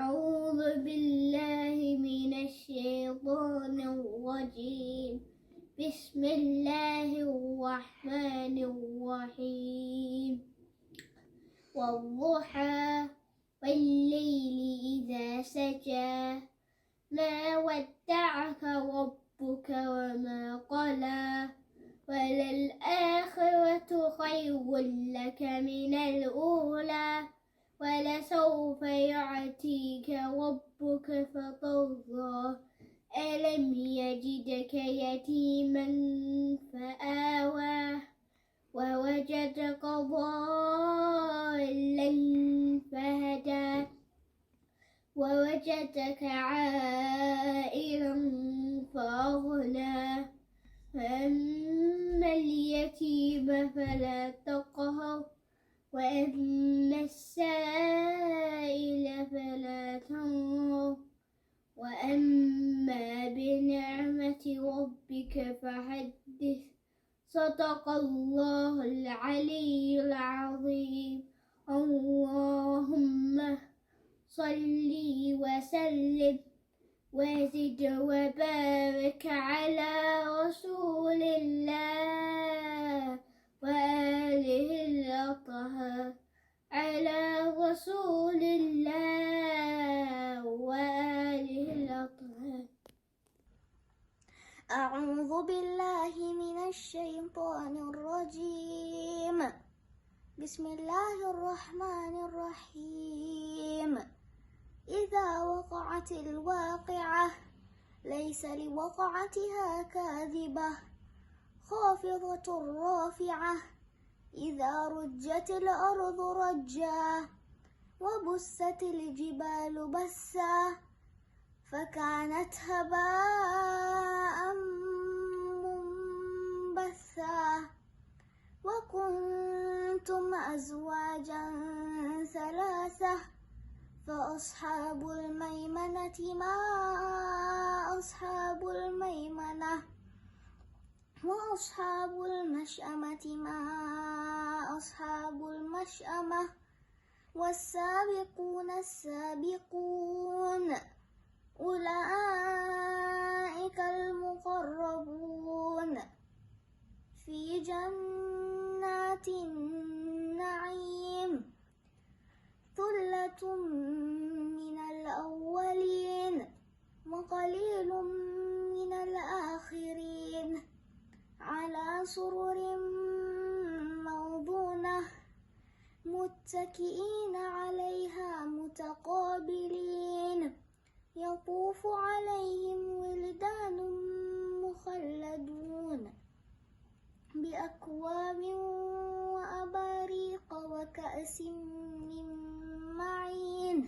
أعوذ بالله من الشيطان الرجيم. بسم الله الرحمن الرحيم. والضحى والليل إذا سجى ما ودعك ربك وما قلى وللآخرة خير لك من الأولى ولسوف يعطيك ربك فترضى ألم يجدك يتيما فآوى ووجدك ضالا فهدى ووجدك عائلا فأغنى فأما اليتيم فلا تقهر وأما السائل فلا تنهر وأما بنعمة ربك فحدث. صدق الله العلي العظيم. اللهم صل وسلم وزد وبارك على رسول الله وآله الأطهار على رسول الله وآله الأطهار. أعوذ بالله من الشيطان الرجيم. بسم الله الرحمن الرحيم. إذا وقعت الواقعة ليس لوقعتها كاذبة خافضة رافعة إذا رجت الأرض رجا وبست الجبال بسا فكانت هباء منبثا وكنتم أزواجا ثلاثة فأصحاب الميمنة ما أصحاب الميمنة وأصحاب المشأمة ما أصحاب المشأمة والسابقون السابقون أولئك المقربون في جنات النعيم ثلة من الأولين وقليل من الآخرين على سرر موضونة متكئين عليها متقابلين يطوف عليهم ولدان مخلدون بأكواب وأباريق وكأس من معين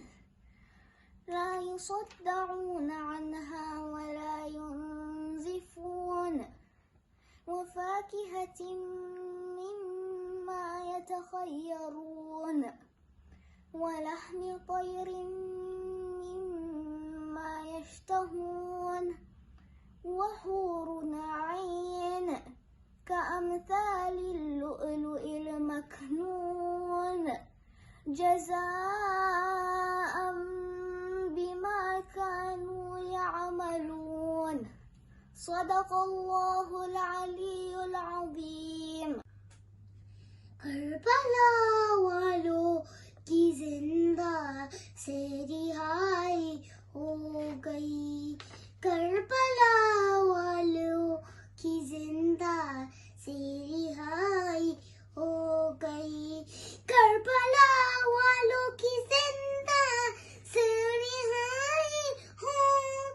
لا يصدعون عنها ولا ينزفون وفاكهة مما يتخيرون ولحم طير مما يشتهون وحور عين كأمثال اللؤلؤ المكنون جزاء بما كانوا يعملون. صدق الله العلي العظيم. करबला वालों की जिंदा से रिहाई हो गई। करबला वालों की जिंदा से रिहाई हो गई। करबला वालों की जिंदा से रिहाई हो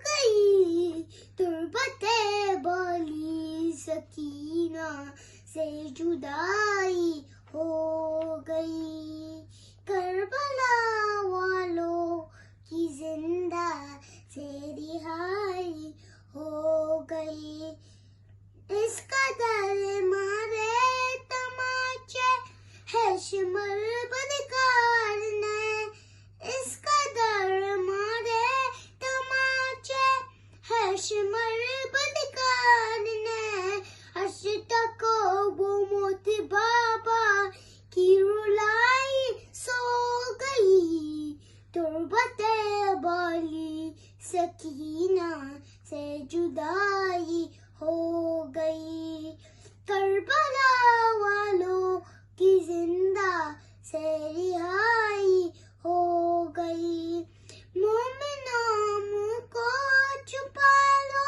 गई। तुर्बते बाली सकीना से जुदाई हो गई। करबला वालों की जिंदा से रिहाई हो गई। इस कदर मारे तमाचे है शिमर बदकार ने। इस कदर मारे तमाचे है शिमर बदकार ने। अश्तको वो मोतिबा سکینہ سے جدائی ہو گئی. کربلا والوں کی زندہ سے رہائی ہو گئی. مومنوں منہ کو چھپا لو،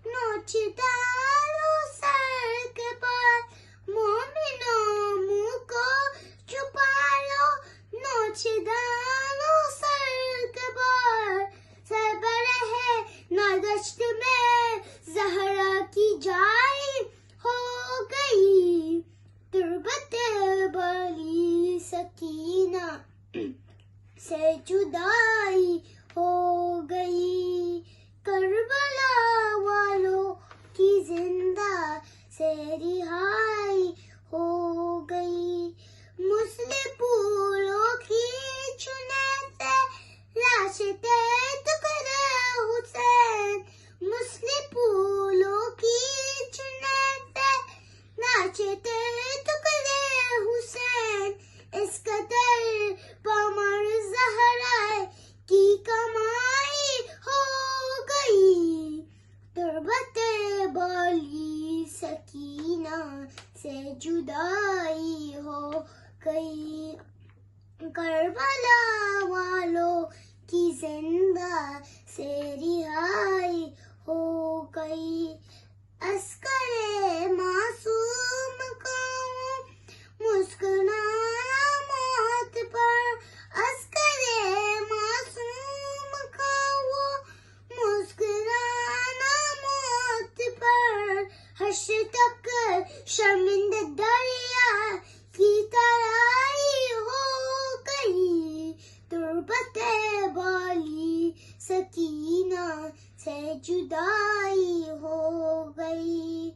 نوچ ڈالو سر کے پار. مومنوں منہ کو چھپا لو، نوچ ڈالو سر کے پار. سربراہ ہے نادشت میں زہرا کی جائی ہو گئی. تربت بلی سکینہ سے جدائی ہو گئی. کربلا والوں کی زندہ سے رہائی ہو گئی. مسلم پھولوں کی چنے سے لاشتے ٹکڑے حسین. مسلم پھولوں کی چنے سے لاشتے ٹکڑے حسین. اس قدر پامر زہرا کی کمائی ہو گئی. تربت بالی سکینہ سے جدائی ہو گئی. کربلا والوں کی زندہ سے رہائی ہو گئی. عسکر معصوم کا مسکرانا موت پر. عسکر معصوم کا وہ مسکرانا موت پر. حشر تک شرمندہ دریا کی ترائی ہو گئی. تربت بالی سکینہ سے جدائی ہو گئی.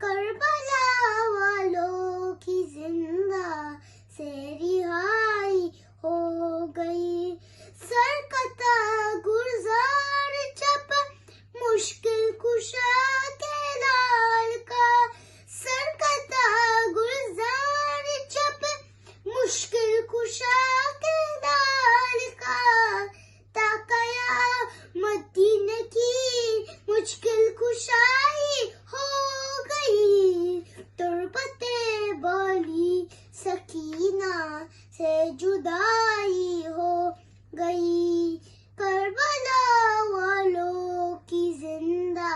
کربلا والوں کی زندہ سے رہائی ہو گئی. سرکتا گلزار چپ مشکل کشا کے لال کا. سرکتا گلزار چپ مشکل کشا کے لال کا. تا قیامت دین کی مشکل کشائی ہو گئی. تربت بالی سکینہ سے جدائی ہو گئی. کربلا والوں کی زندہ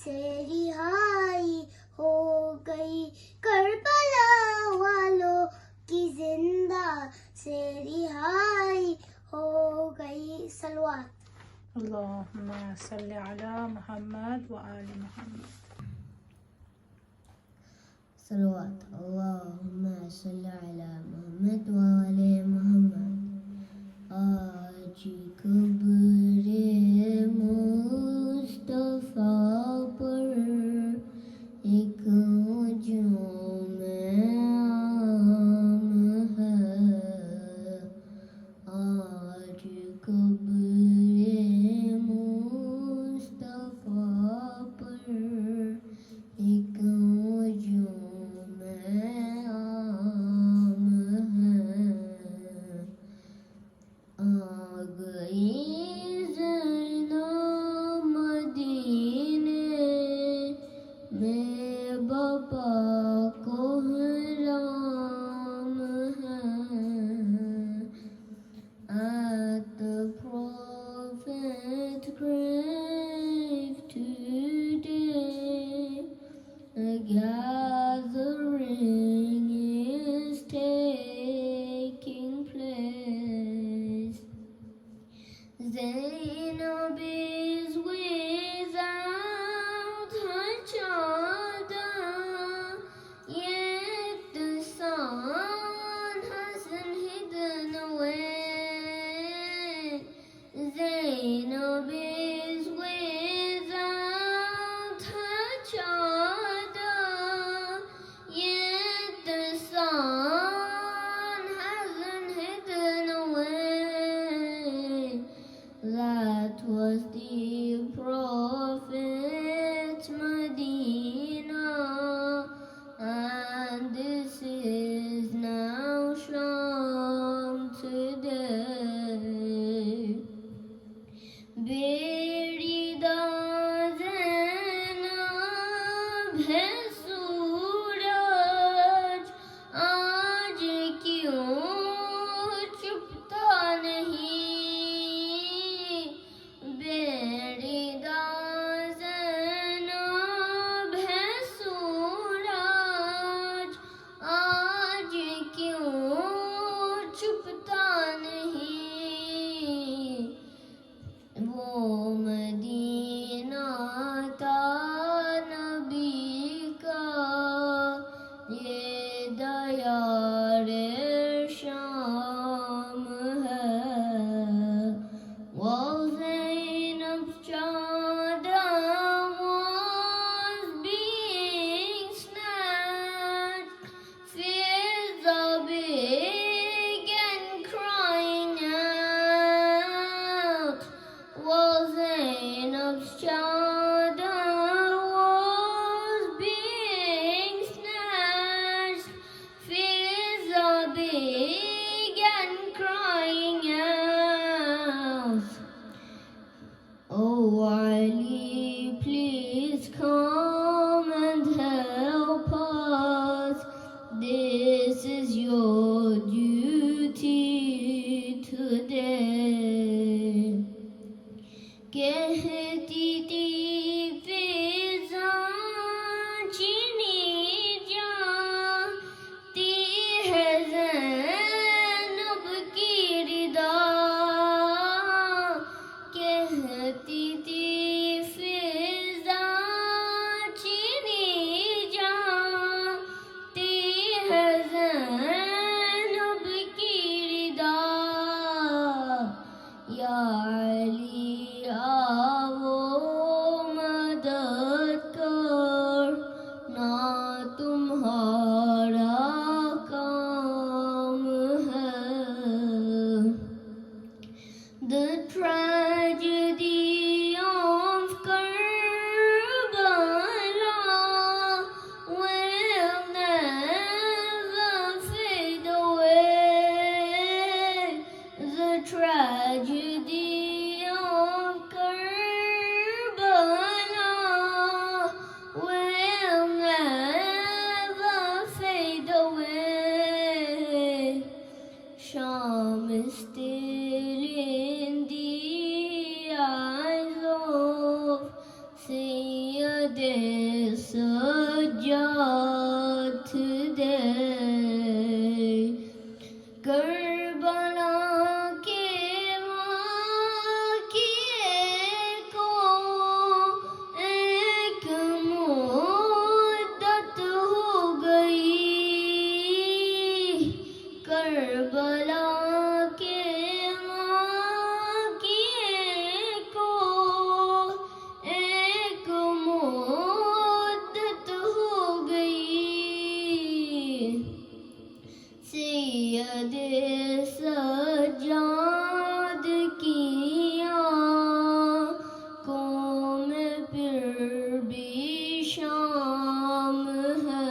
سے رہائی ہو گئی. کربلا والوں کی زندہ سے رہائی ہو گئی. صلوات. اللہم صلی علی محمد وآل محمد. صلوات. اللہم صلی علی محمد وآل محمد. آج قبر مصطفیٰ پر ایک ہجوم عام ہے. آج قبر مصطفیٰ پر ایک ہجوم عام ہے. آ گئی زینب مدینے میں بابا کو حرام ہے. At the prophet grave today, a gathering is taking place. Zainab is without her chadar, yet the sun hasn't hidden away. Zainab is without her chadar, yet the sun hasn't hidden away. That was the prophet's Medina, and this is now Sham today. Be ہے سورج آج کیوں چھپتا نہیں بیڑی دا زینب ہے سورج آج کیوں چھپتا نہیں وہ مدینہ تھا نبی کا یہ دیار شام ہے وہ زینب چادر was being snatched Fiza began crying out while Zainab's chadar was being snatched Fiza began crying out Oh Ali, please come and help us. This is your duty today. کہتی تھی فضا چینی جاتی ہے زینب کی ردا کہتی تھی فضا چینی جاتی ہے زینب کی ردا یا علی آو مدد کرنا تمہارا کام ہے The tragedy of Karbala will never fade away. The tragedy of Karbala will never fade away. Sham is still in the eyes of Sayyid Sajjad today. Karbala کے واقعے کو ایک مدت ہو گئی کربلا کے واقعے کو ایک مدت ہو گئی سید سجاد کی آنکھوں میں پھر بھی شام ہے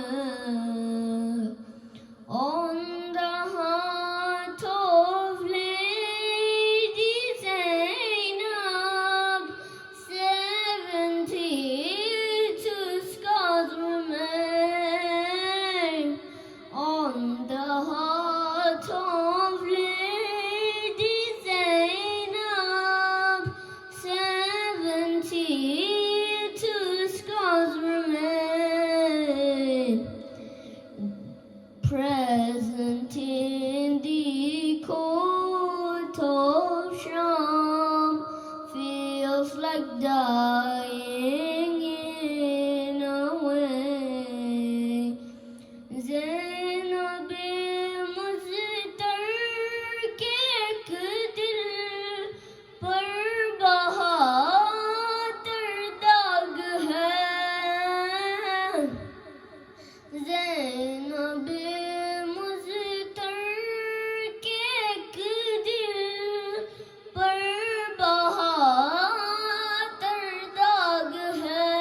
On the heart of Lady Zainab 72 scars remain On the heart of Lady Zainab 72 scars remain Present in the court of Sham feels like dying in a way. Zainab مزتر کے ایک دل پر بہادر داغ ہے زینب مزتر کے ایک دل پر بہادر داغ ہے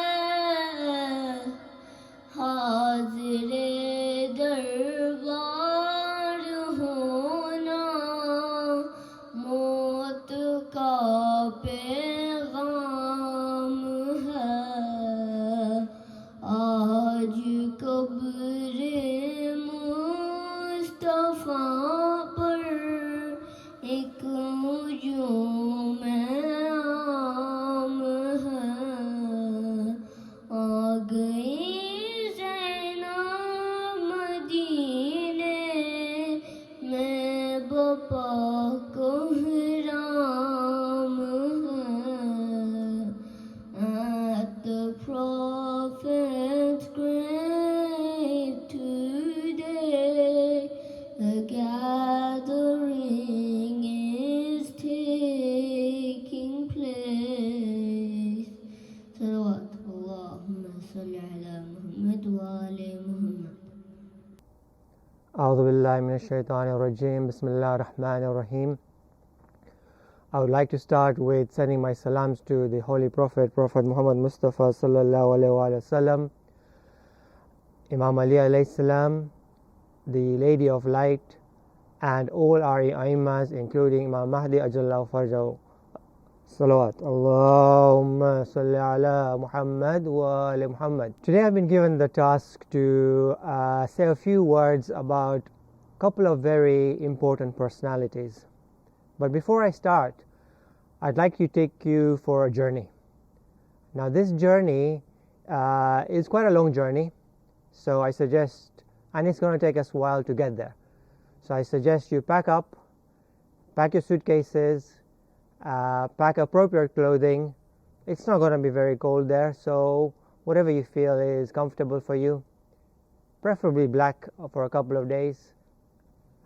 حاضر دربار ہونا موت کا پیغام ہے بالله من الشيطان الرجيم بسم الله الرحمن الرحيم. I would like to start with sending my salams to the Holy Prophet Muhammad Mustafa sallallahu alaihi wasallam, Imam Ali alayhi salam, the Lady of Light, and all our Imams, including Imam Mahdi ajallahu farjahu. Salawat. Allahumma salli ala Muhammad wa ali Muhammad. Today I've been given the task to say a few words about a couple of very important personalities. But before I start, I'd like to take you for a journey. Now this journey is quite a long journey, so I suggest, and it's going to take us a while to get there. So I suggest you pack your suitcases, pack appropriate clothing. It's not going to be very cold there, so whatever you feel is comfortable for you, preferably black for a couple of days,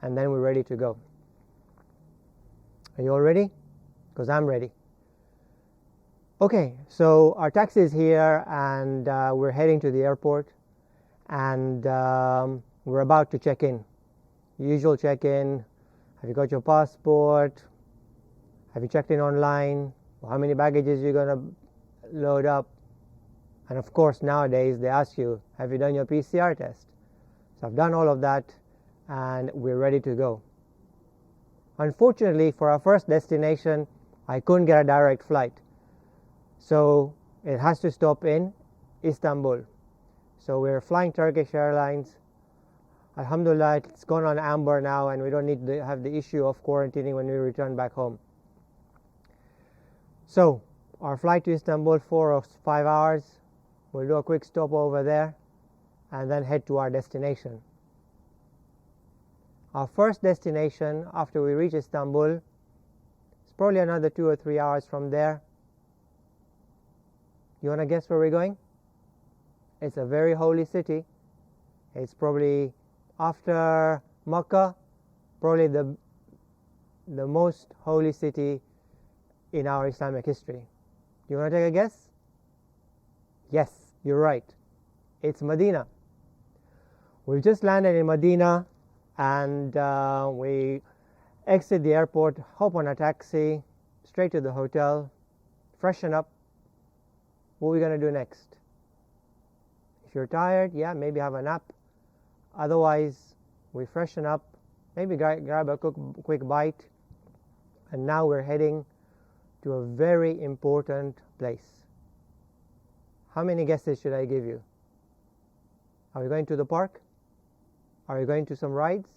and then we're ready to go. Are you all ready? Because I'm ready. Okay, so our taxi is here and we're heading to the airport, and we're about to check in. Usual check-in. Have you got your passport? Have you checked in online? How many baggages you're going to load up? And of course, nowadays they ask you, have you done your PCR test? So I've done all of that and we're ready to go. Unfortunately, for our first destination, I couldn't get a direct flight. So it has to stop in Istanbul. So we're flying Turkish Airlines. Alhamdulillah, it's gone on amber now and we don't need to have the issue of quarantining when we return back home. So our flight to Istanbul, 4 or 5 hours. We'll do a quick stop over there and then head to our destination. Our first destination after we reach Istanbul is probably another 2 or 3 hours from there. You want to guess where we're going? It's a very holy city. It's probably after Makkah, probably the most holy city in our Islamic history. You want to take a guess? Yes, you're right. It's Medina. We've just landed in Medina and we exit the airport, hop on a taxi, straight to the hotel, freshen up. What are we going to do next? If you're tired, yeah, maybe have a nap. Otherwise, we freshen up, maybe grab a quick bite, and now we're heading to a very important place. How many guesses should I give you? Are we going to the park? Are we going to some rides?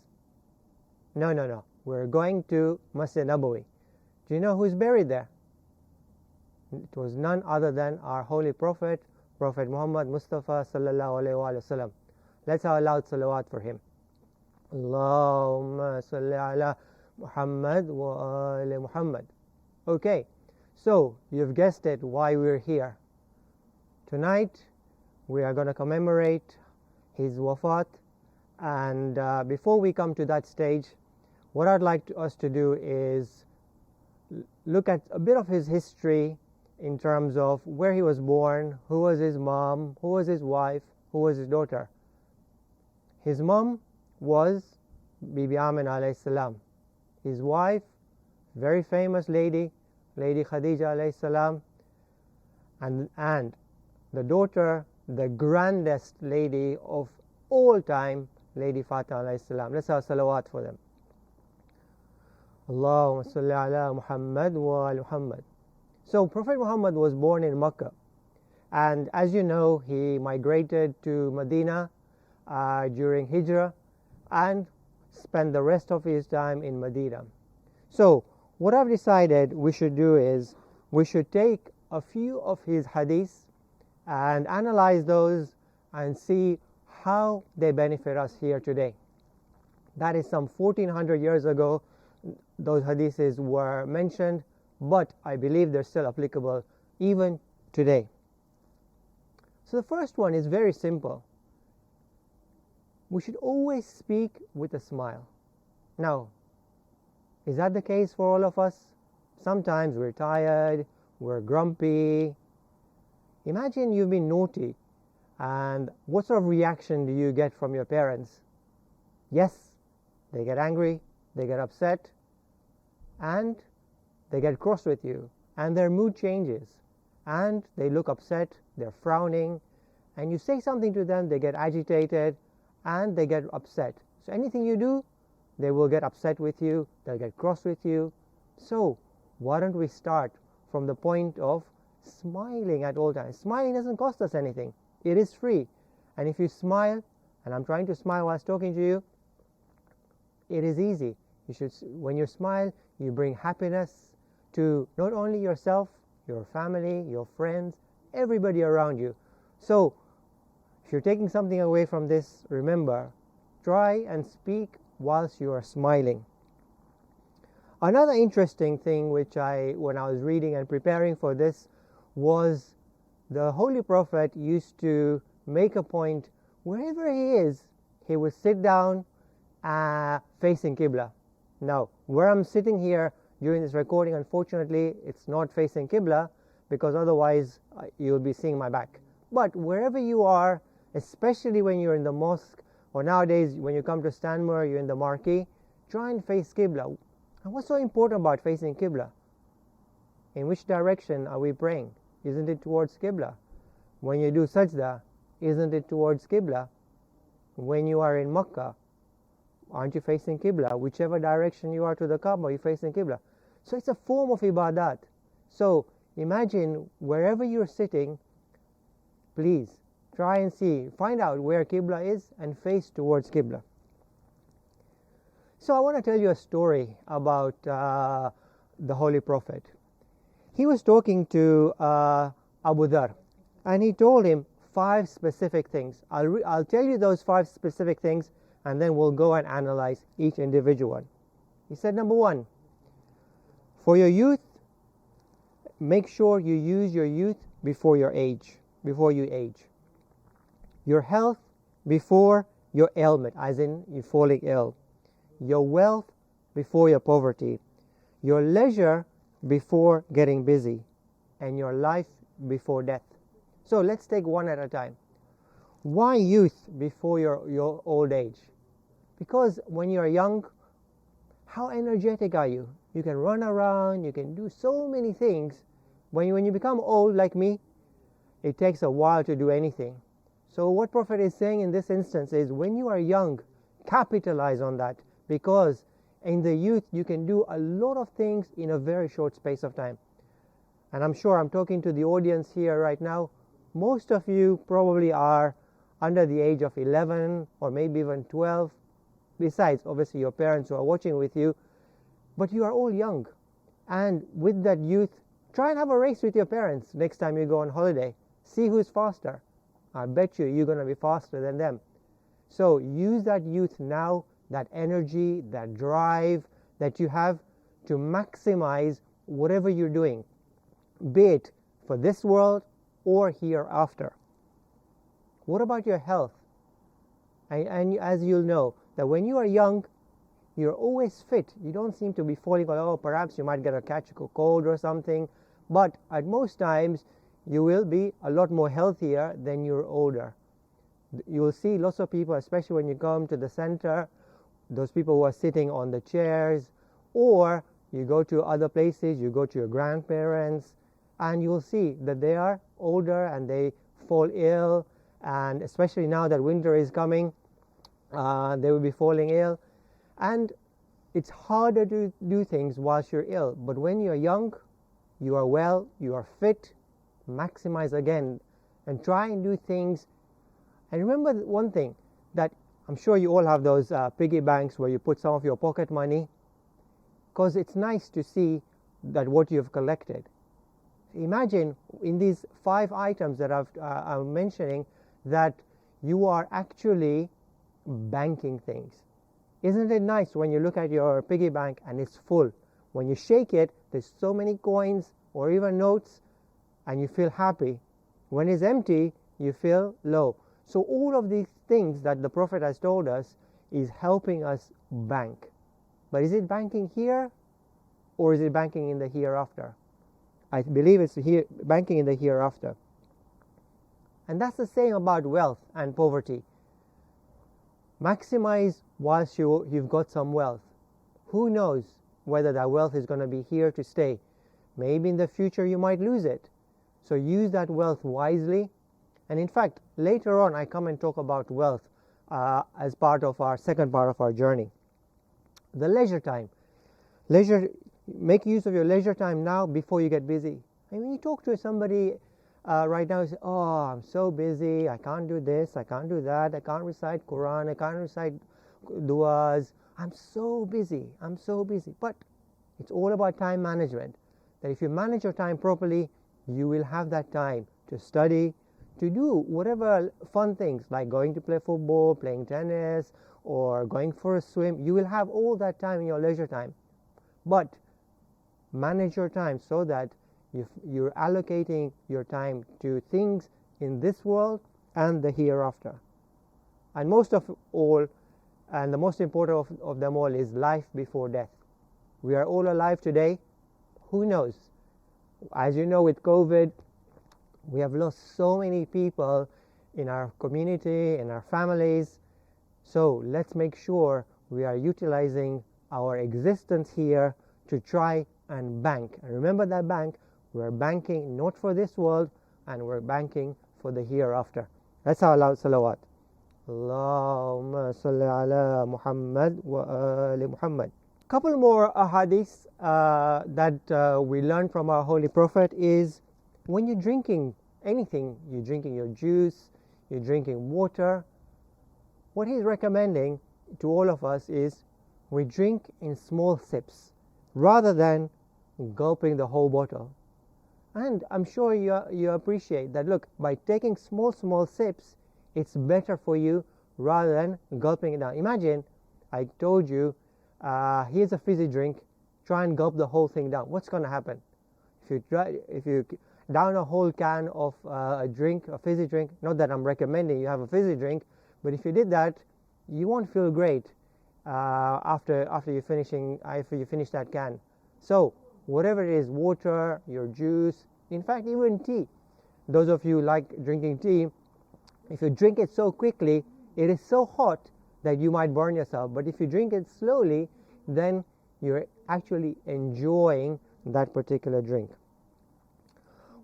No. We're going to Masjid Nabawi. Do you know who's buried there? It was none other than our Holy Prophet Muhammad Mustafa sallallahu alaihi wasallam. Let's have a loud salawat for him. Allahumma salli ala Muhammad wa ali Muhammad. Okay, so you've guessed it, why we're here. Tonight we are going to commemorate his wafat, and before we come to that stage, what I'd like us to do is look at a bit of his history in terms of where he was born, who was his mom, who was his wife, who was his daughter. His mom was Bibi Amin alayhi salam. His wife, very famous lady Khadija alayhi salam, and the daughter, the grandest lady of all time, Lady Fatima alayhi salam. Let's have salawat for them. Allahumma salli ala Muhammad wa ali Muhammad. So Prophet Muhammad was born in Makkah, and as you know, he migrated to Medina during Hijrah and spent the rest of his time in Medina. So what I've decided we should do is we should take a few of his hadiths and analyze those and see how they benefit us here today. That is some 1400 years ago those hadiths were mentioned, but I believe they're still applicable even today. So the first one is very simple. We should always speak with a smile. Now, is that the case for all of us? Sometimes we're tired, we're grumpy. Imagine you've been naughty, and what sort of reaction do you get from your parents? Yes, They get angry, they get upset, and they get cross with you, and their mood changes, and they look upset, they're frowning, and you say something to them, they get agitated, and they get upset. So anything you do, they will get upset with you, they'll get cross with you. So why don't we start from the point of smiling at all times? Smiling doesn't cost us anything. It is free. And if you smile, and I'm trying to smile while talking to you, it is easy. You should, when you smile, you bring happiness to not only yourself, your family, your friends, everybody around you. So if you're taking something away from this, remember, try and speak whilst you are smiling. Another interesting thing which when I was reading and preparing for this, was the Holy Prophet used to make a point, wherever he is, he would sit down facing Qibla. Now, where I'm sitting here during this recording, unfortunately, it's not facing Qibla, because otherwise you'll be seeing my back. But wherever you are, especially when you're in the mosque, or nowadays when you come to Stanmore, you're in the marquee, try and face Qibla. And what's so important about facing Qibla? In which direction are we praying? Isn't it towards Qibla? When you do sajda, isn't it towards Qibla? When you are in Makkah, aren't you facing Qibla? Whichever direction you are to the Kaaba, you're facing Qibla. So it's a form of ibadat. So imagine wherever you're sitting, please try and find out where Qibla is and face towards Qibla. So I want to tell you a story about the Holy Prophet. He was talking to Abu Dhar, and he told him 5 specific things. I'll tell you those 5 specific things, and then we'll go and analyze each individual one. He said, number 1, for your youth, make sure you use your youth before you age. Your health before your ailment, as in you falling ill. Your wealth before your poverty. Your leisure before getting busy. And your life before death. So let's take one at a time. Why youth before your old age? Because when you're young, how energetic are you? You can run around, you can do so many things. When you become old like me, it takes a while to do anything. So what Prophet is saying in this instance is, when you are young, capitalize on that, because in the youth you can do a lot of things in a very short space of time. And I'm sure I'm talking to the audience here right now. Most of you probably are under the age of 11 or maybe even 12. Besides, obviously, your parents who are watching with you. But you are all young. And with that youth, try and have a race with your parents next time you go on holiday. See who's faster. I bet you're going to be faster than them. So use that youth now, that energy, that drive that you have, to maximize whatever you're doing, be it for this world or hereafter. What about your health? And as you'll know, that when you are young, you're always fit. You don't seem to be falling, perhaps you might catch a cold or something, but at most times you will be a lot more healthier than you're older. You will see lots of people, especially when you come to the center, those people who are sitting on the chairs, or you go to other places, you go to your grandparents, and you will see that they are older and they fall ill, and especially now that winter is coming, they will be falling ill. And it's harder to do things whilst you're ill. But when you're young, you are well, you are fit, maximize again and try and do things. And remember one thing, that I'm sure you all have those piggy banks where you put some of your pocket money, because it's nice to see that what you've collected. Imagine in these 5 items that I'm mentioning, that you are actually banking things. Isn't it nice when you look at your piggy bank and it's full? When you shake it, there's so many coins or even notes, and you feel happy. When it's empty, you feel low. So all of these things that the Prophet has told us is helping us bank. But is it banking here, or is it banking in the hereafter? I believe it's banking in the hereafter. And that's the same about wealth and poverty. Maximize whilst you've got some wealth. Who knows whether that wealth is going to be here to stay? Maybe in the future you might lose it. So use that wealth wisely. And in fact, later on I come and talk about wealth as part of our second part of our journey. The leisure time. Make use of your leisure time now before you get busy. And when you talk to somebody right now, you say, oh, I'm so busy, I can't do this, I can't do that, I can't recite Quran, I can't recite du'as, I'm so busy. But it's all about time management. That if you manage your time properly, you will have that time to study, to do whatever fun things like going to play football, playing tennis, or going for a swim. You will have all that time in your leisure time. But manage your time so that you're allocating your time to things in this world and the hereafter. And most of all, and the most important of them all, is life before death. We are all alive today. Who knows? As you know, with COVID, we have lost so many people in our community, in our families. So let's make sure we are utilizing our existence here to try and bank. And remember that bank, we're banking not for this world, and we're banking for the hereafter. That's our loud salawat. Allahumma salli ala Muhammad wa ali Muhammad. Couple more ahadiths that we learn from our Holy Prophet is when you're drinking anything, you're drinking your juice, you're drinking water, what he's recommending to all of us is we drink in small sips rather than gulping the whole bottle. And I'm sure you appreciate that, look, by taking small sips, it's better for you rather than gulping it down. Imagine I told you, here's a fizzy drink, try and gulp the whole thing down. What's going to happen? If you down a whole can of a fizzy drink, not that I'm recommending you have a fizzy drink, but if you did that, you won't feel great after you finish that can. So whatever it is, water, your juice, in fact even tea. Those of you who like drinking tea, if you drink it so quickly, it is so hot that you might burn yourself. But if you drink it slowly, then you're actually enjoying that particular drink.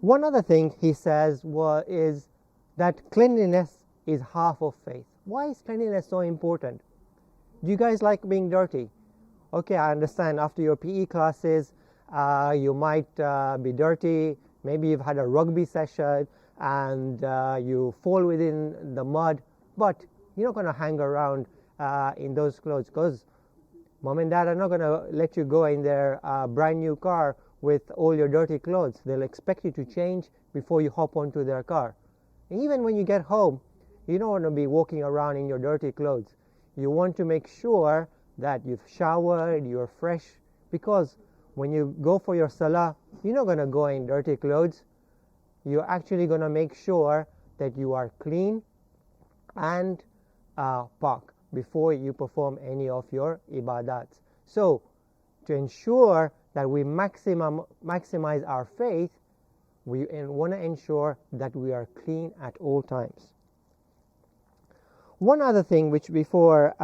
One other thing he says is that cleanliness is half of faith. Why is cleanliness so important? Do you guys like being dirty? Okay, I understand after your PE classes, you might be dirty. Maybe you've had a rugby session and you fall within the mud, but you're not going to hang around in those clothes, because mom and dad are not going to let you go in their brand new car with all your dirty clothes. They'll expect you to change before you hop onto their car. And even when you get home, you don't want to be walking around in your dirty clothes. You want to make sure that you've showered, you're fresh, because when you go for your salah, you're not going to go in dirty clothes. You're actually going to make sure that you are clean and pak before you perform any of your ibadats. So to ensure that we maximize our faith, we want to ensure that we are clean at all times. One other thing which before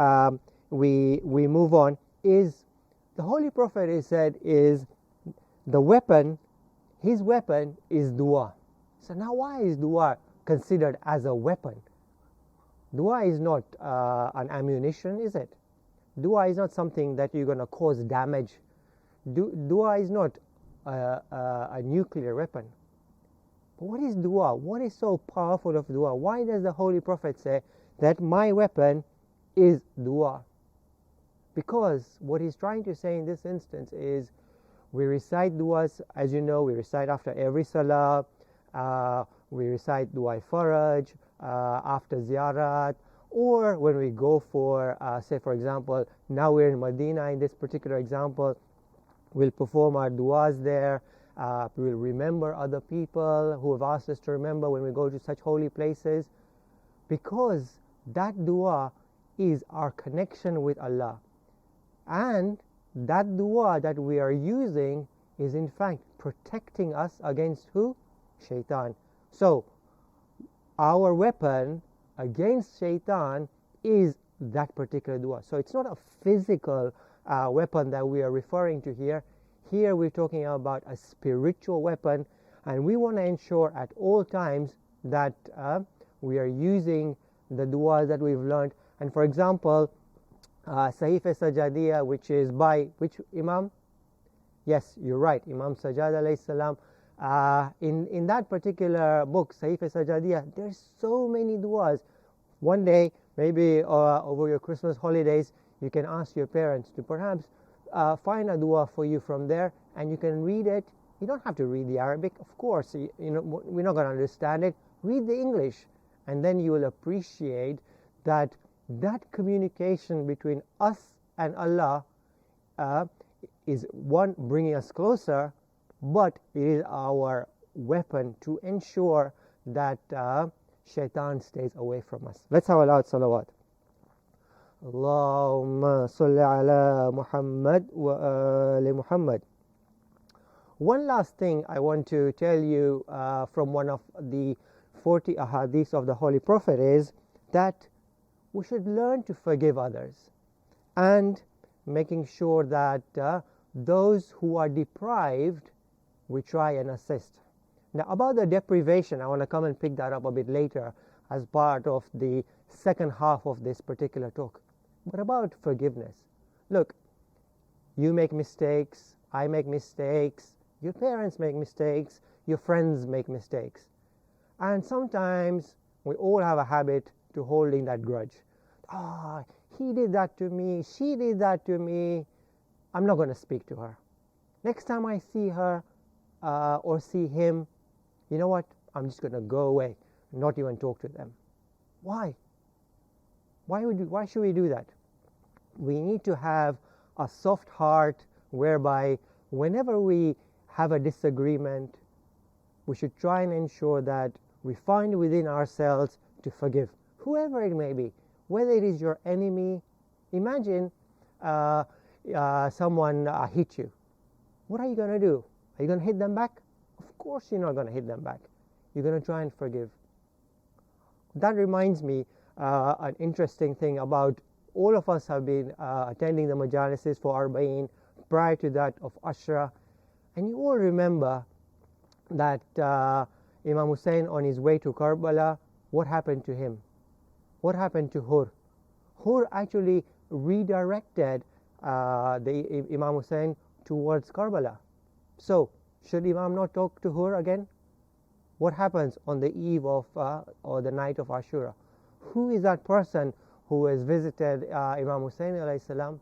we move on is the Holy Prophet is said is the weapon, his weapon is dua. So now why is dua considered as a weapon? Dua is not an ammunition, is it? Dua is not something that you're going to cause damage. Dua is not a nuclear weapon. But what is dua? What is so powerful of dua? Why does the Holy Prophet say that my weapon is dua? Because what he's trying to say in this instance is we recite duas, as you know, we recite after every salah, we recite dua faraj after ziyarat, or when we go for, say for example, now we're in Medina in this particular example, we'll perform our duas there, we'll remember other people who have asked us to remember when we go to such holy places, because that dua is our connection with Allah. And that dua that we are using is in fact protecting us against who? Shaitan. So our weapon against Shaitan is that particular dua. So it's not a physical weapon that we are referring to here. Here we're talking about a spiritual weapon, and we want to ensure at all times that we are using the duas that we've learned. And for example, Sahifa Sajadiyah, which is by which Imam? Yes, you're right, Imam Sajjad alayhi salam. In that particular book, Sahifa Sajadiyah, there's so many duas. One day, maybe over your Christmas holidays, you can ask your parents to perhaps find a dua for you from there, and you can read it. You don't have to read the Arabic, of course. You know, we're not going to understand it. Read the English, and then you will appreciate that communication between us and Allah is one, bringing us closer, but it is our weapon to ensure that shaitan stays away from us. Let's have a loud salawat. Allahumma salli ala Muhammad wa ali Muhammad. One last thing I want to tell you from one of the 40 ahadith of the Holy Prophet is that we should learn to forgive others, and making sure that those who are deprived, we try and assist. Now, about the deprivation, I want to come and pick that up a bit later as part of the second half of this particular talk. But about forgiveness, look, you make mistakes, I make mistakes, your parents make mistakes, your friends make mistakes, and sometimes we all have a habit to holding that grudge. He did that to me, she did that to me, I'm not going to speak to her. Next time I see her or see him, you know what, I'm just going to go away, not even talk to them. Why? Why should we do that? We need to have a soft heart, whereby whenever we have a disagreement, we should try and ensure that we find within ourselves to forgive whoever it may be, whether it is your enemy. Imagine someone hit you. What are you going to do? Are you going to hit them back? Of course you're not going to hit them back. You're going to try and forgive. That reminds me an interesting thing about all of us have been attending the majalises for Arba'een, prior to that of Ashra, and you all remember that Imam Hussein, on his way to Karbala, what happened to him? What happened to Hur? Hur actually redirected the Imam Hussein towards Karbala. So, should Imam not talk to Hur again? What happens on the eve of or the night of Ashura? Who is that person who has visited Imam Hussein alayhi salam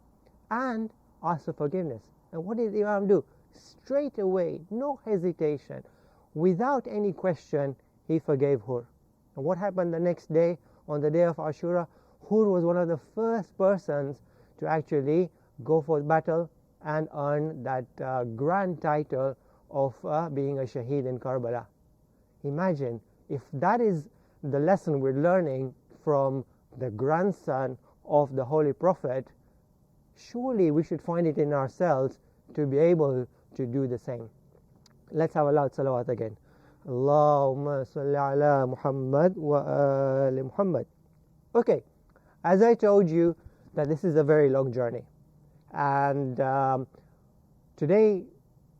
and asked for forgiveness? And what did Imam do? Straight away, no hesitation, without any question, he forgave Hur. And what happened the next day, on the day of Ashura? Hur was one of the first persons to actually go for battle and earn that grand title of being a shaheed in Karbala. Imagine if that is the lesson we're learning from the grandson of the Holy Prophet, surely we should find it in ourselves to be able to do the same. Let's have a loud salawat again. Allahumma salli ala Muhammad wa ali Muhammad. Okay, as I told you that this is a very long journey, and today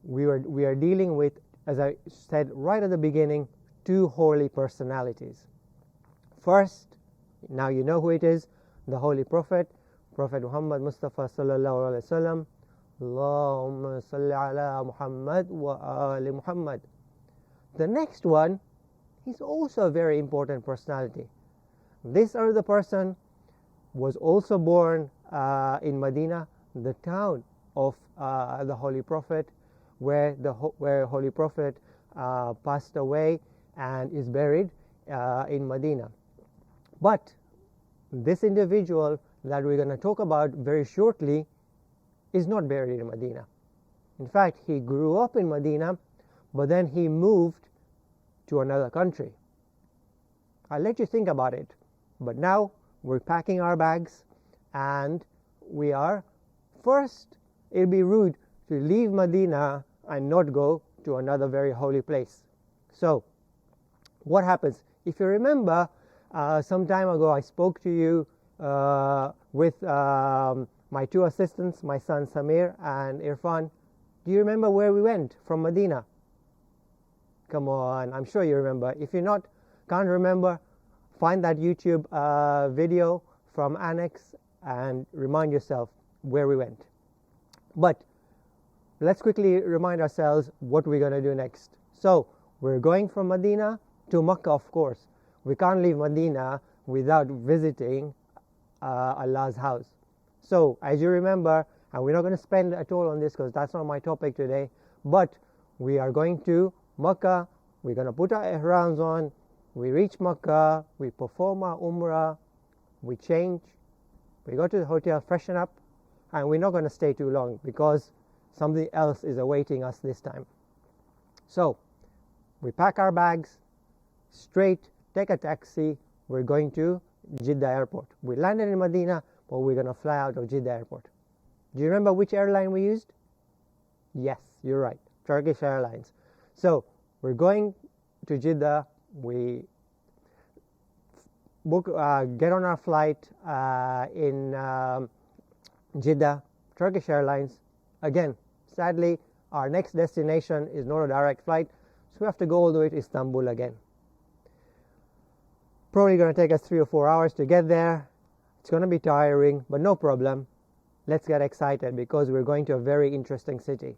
we are dealing with, as I said right at the beginning, two holy personalities. First, now you know who it is, the Holy Prophet, Prophet Muhammad Mustafa sallallahu alaihi wasallam. Allahumma salli ala Muhammad wa ali Muhammad. The next one is also a very important personality. This other person was also born in Medina, the town of the Holy Prophet, where Holy Prophet passed away and is buried in Medina. But this individual that we're going to talk about very shortly is not buried in Medina. In fact, he grew up in Medina, but then he moved to another country. I'll let you think about it. But now we're packing our bags, and we are, first, it'll be rude to leave Medina and not go to another very holy place. So, what happens? If you remember, some time ago I spoke to you with my two assistants, my son Samir and Irfan. Do you remember where we went from Medina? Come on, I'm sure you remember. If you're not, can't remember, find that YouTube video from Annex and remind yourself where we went. But let's quickly remind ourselves what we're going to do next. So we're going from Medina to Makkah, of course. We can't leave Medina without visiting Allah's house. So as you remember, and we're not going to spend at all on this because that's not my topic today, but we are going to Makkah. We're going to put our ihrams on. We reach Makkah, we perform our umrah, we change, we go to the hotel, freshen up, and we're not going to stay too long because something else is awaiting us this time. So we pack our bags, straight, take a taxi, we're going to Jeddah airport. We landed in Medina, but we're going to fly out of Jeddah airport. Do you remember which airline we used? Yes, you're right, Turkish Airlines. So we're going to Jeddah. We book, get on our flight in Jeddah, Turkish Airlines. Again, sadly, our next destination is not a direct flight, so we have to go all the way to Istanbul again. Probably going to take us 3 or 4 hours to get there. It's going to be tiring, but no problem. Let's get excited because we're going to a very interesting city.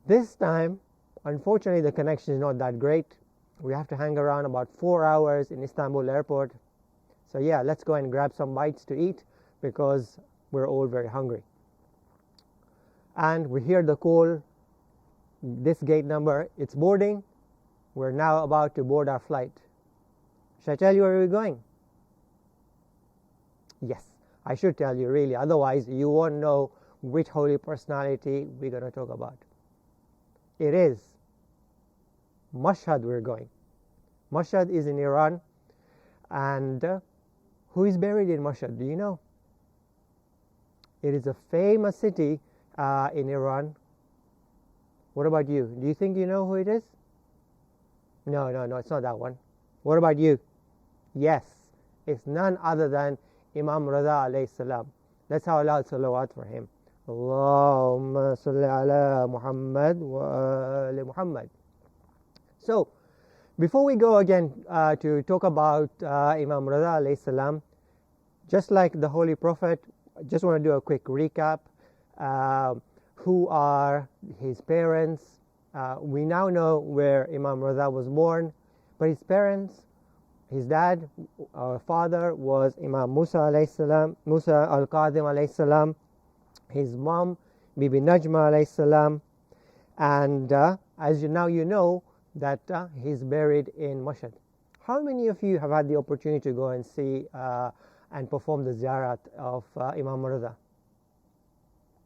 This time, unfortunately, the connection is not that great. We have to hang around about 4 hours in Istanbul airport. So yeah, let's go and grab some bites to eat because we're all very hungry. And we hear the call, this gate number, it's boarding. We're now about to board our flight. Shall I tell you where we're going? Yes, I should tell you really, otherwise you won't know which holy personality we're going to talk about. It is Mashhad we're going. Mashhad is in Iran, and who is buried in Mashhad? Do you know? It is a famous city in Iran. What about you? Do you think you know who it is? No, it's not that one. What about you? Yes, it's none other than Imam Ridha alayhi salam. Let's have a loud salawat for him. Allahumma salli ala Muhammad wa ali Muhammad. So, before we go again to talk about Imam Ridha alayhi salam, just like the Holy Prophet, I just want to do a quick recap. Who are his parents? We now know where Imam Ridha was born, but his parents, his dad, our father was Imam Musa alayhi salam, Musa al-Qadim alayhi salam. His mom, Bibi Najma alayhi salam, and as you know that he's buried in Mashhad. How many of you have had the opportunity to go and see and perform the ziyarat of Imam Ridha?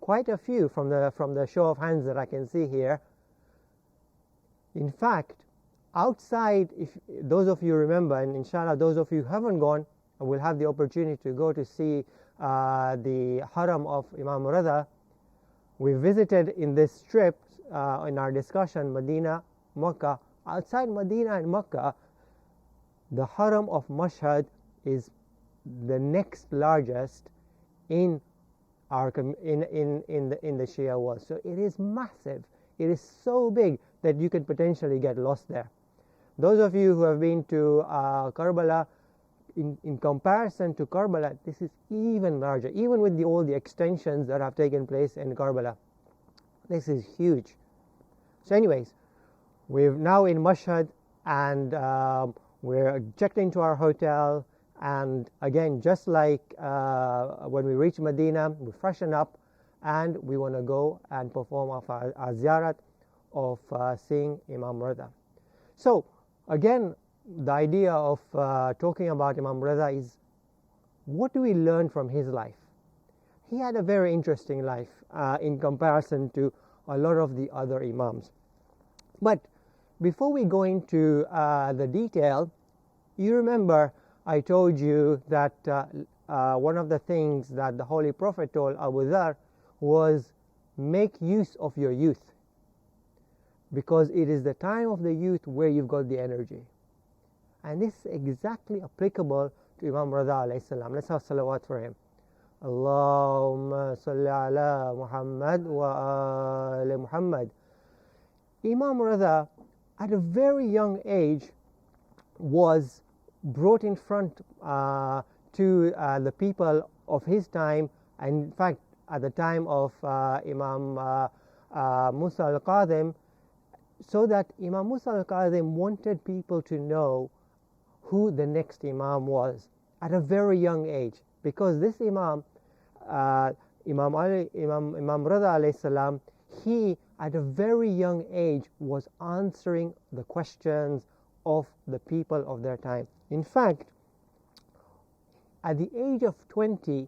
Quite a few from the show of hands that I can see here. In fact, outside, if those of you remember, and inshallah those of you who haven't gone will have the opportunity to go to see the haram of Imam Ridha. We visited in this trip in our discussion Medina, Makkah. Outside Medina and Makkah, the haram of Mashhad is the next largest in our in the Shia world. So it is massive. It is so big that you could potentially get lost there. Those of you who have been to Karbala, in comparison to Karbala, this is even larger, even with all the extensions that have taken place in Karbala. This is huge. So anyways, we're now in Mashhad, and we're checked into our hotel, and again, just like when we reach Medina, we freshen up, and we want to go and perform our ziyarat of seeing Imam Ridha. So again, the idea of talking about Imam Ridha is, what do we learn from his life? He had a very interesting life in comparison to a lot of the other Imams. But before we go into the detail, you remember I told you that one of the things that the Holy Prophet told Abu Dhar was, make use of your youth, because it is the time of the youth where you've got the energy. And this is exactly applicable to Imam Ridha alayhi salam. Let's have salawat for him. Allahumma salli ala Muhammad wa ali Muhammad. Imam Ridha, at a very young age, was brought in front to the people of his time, and in fact at the time of Imam Musa al-Kadhim, so that Imam Musa al-Kadhim wanted people to know who the next Imam was at a very young age, because this Imam, Imam Ridha alayhi salam, he at a very young age was answering the questions of the people of their time. In fact, at the age of 20,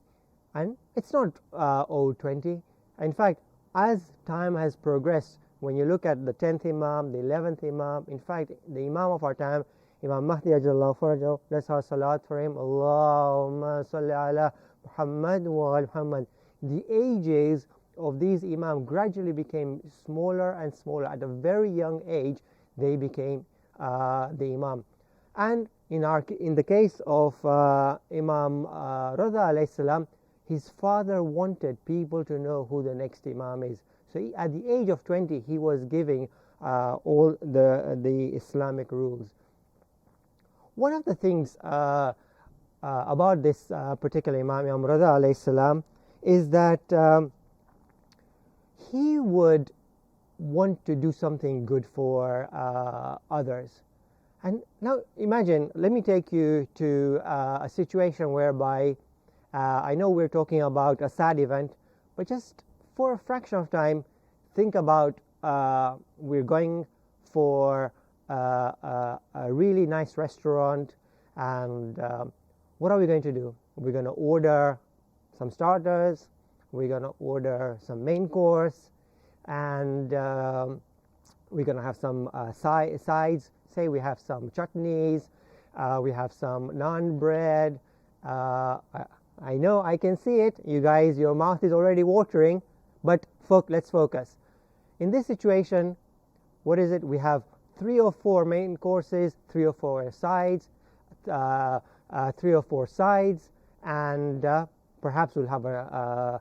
and it's not old 20, in fact, as time has progressed, when you look at the 10th Imam, the 11th Imam, in fact, the Imam of our time, Imam Mahdi Ajallahu Farajahu, let's have salat for him. Allahumma salli ala Muhammad wa ala Muhammad. The ages of these Imam gradually became smaller and smaller. At a very young age, they became the Imam. And in the case of Imam Ridha alayhi salam, his father wanted people to know who the next Imam is. So at the age of 20, he was giving all the Islamic rules. One of the things about this particular Imam, Imam Ridha alayhi salam, is that he would want to do something good for others. And now imagine, let me take you to a situation whereby I know we're talking about a sad event, but just for a fraction of time, think about we're going for a really nice restaurant, and what are we going to do? We're going to order some starters, we're going to order some main course, and we're going to have some sides. Say we have some chutneys, we have some naan bread. I know, I can see it. You guys, your mouth is already watering, but let's focus. In this situation, what is it? We have 3 or 4 main courses, 3 or 4 sides, 3 or 4 sides, and perhaps we'll have a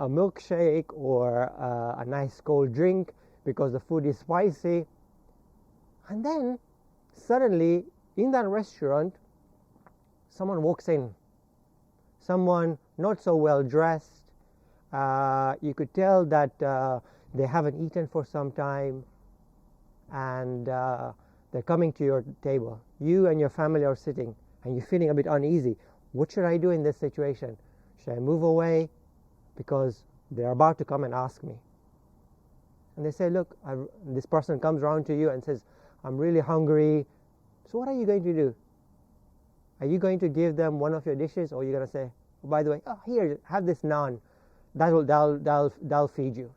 milkshake or a nice cold drink because the food is spicy. And then suddenly in that restaurant, someone walks in. Someone not so well dressed. You could tell that they haven't eaten for some time, and they're coming to your table. You and your family are sitting, and you're feeling a bit uneasy. What should I do in this situation? Should I move away? Because they're about to come and ask me. And they say, look, this person comes around to you and says, I'm really hungry. So what are you going to do? Are you going to give them one of your dishes, or are you going to say, oh, by the way, here, have this naan. That'll feed you.